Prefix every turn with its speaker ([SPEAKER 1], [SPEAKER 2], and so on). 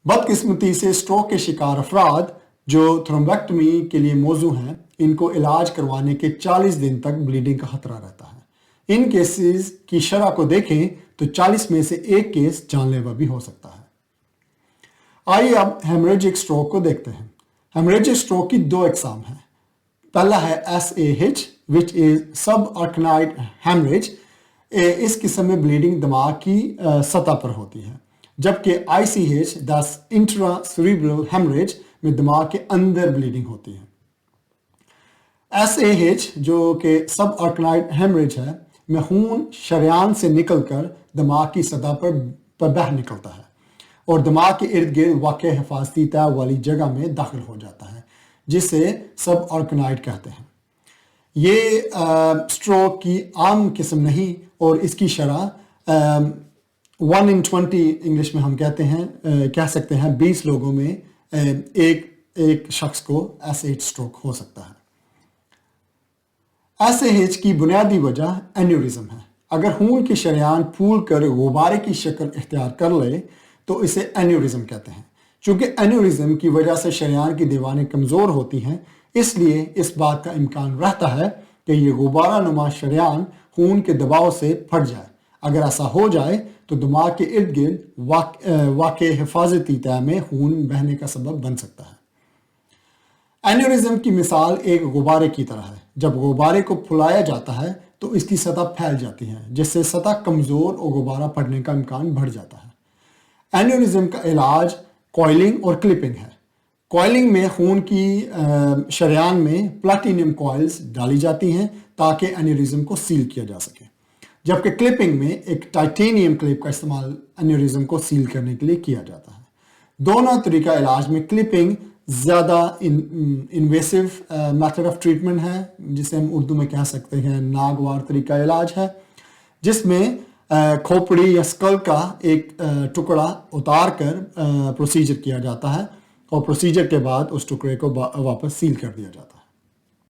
[SPEAKER 1] بدقسمتی سے اسٹروک کے شکار افراد جو تھرومبیکٹمی کے لیے موزوں ہیں، ان کو علاج کروانے کے 40 دن تک بلیڈنگ کا خطرہ رہتا ہے۔ ان کیسز کی شرح کو دیکھیں تو 40 میں سے ایک کیس جان لیوا بھی ہو سکتا ہے۔ آئیے اب ہیمریجک اسٹروک کو دیکھتے ہیں۔ ہیمریجک اسٹروک کی دو اقسام ہیں۔ پہلا ہے SAH which is subarachnoid hemorrhage۔ اس قسم میں بلیڈنگ دماغ کی سطح پر ہوتی ہے، جبکہ ICH thus intracerebral hemorrhage میں دماغ کے اندر بلیڈنگ ہوتی ہے۔ SAH جو کہ سب آرکنائڈ ہیمریج ہے میں خون شریان سے نکل کر دماغ کی سطح پر بہہ نکلتا ہے اور دماغ کے ارد گرد واقع حفاظتی تہ والی جگہ میں داخل ہو جاتا ہے، جسے سب آرکنائڈ کہتے ہیں۔ یہ اسٹروک کی عام قسم نہیں اور اس کی شرح 1 in 20 انگلش میں ہم کہہ سکتے ہیں 20 لوگوں میں ایک شخص کو SAH اسٹروک ہو سکتا ہے۔ SAH کی بنیادی وجہ اینیورزم ہے۔ اگر خون کی شریان پھول کر غبارے کی شکل اختیار کر لے تو اسے اینیورزم کہتے ہیں۔ چونکہ اینیورزم کی وجہ سے شریان کی دیواریں کمزور ہوتی ہیں، اس لیے اس بات کا امکان رہتا ہے کہ یہ غبارہ نما شریان خون کے دباؤ سے پھٹ جائے۔ اگر ایسا ہو جائے تو دماغ کے ارد گرد واقع حفاظتی تہ میں خون بہنے کا سبب بن سکتا ہے۔ اینیورزم کی مثال ایک غبارے کی طرح ہے۔ جب غبارے کو پھلایا جاتا ہے تو اس کی سطح پھیل جاتی ہے، جس سے سطح کمزور اور غبارہ پڑنے کا امکان بڑھ جاتا ہے۔ اینیورزم کا علاج کوائلنگ اور کلپنگ ہے۔ کوائلنگ میں خون کی شریان میں پلاٹینیم کوائلز ڈالی جاتی ہیں تاکہ اینیورزم کو سیل کیا جا سکے، جبکہ کلپنگ میں ایک ٹائٹینیم کلپ کا استعمال اینیورزم کو سیل کرنے کے لیے کیا جاتا ہے۔ دونوں طریقہ علاج میں کلپنگ زیادہ انویسو میتھڈ آف ٹریٹمنٹ ہے، جسے ہم اردو میں کہہ سکتے ہیں ناگوار طریقہ علاج ہے، جس میں کھوپڑی یا اسکل کا ایک ٹکڑا اتار کر پروسیجر کیا جاتا ہے اور پروسیجر کے بعد اس ٹکڑے کو واپس سیل کر دیا جاتا ہے۔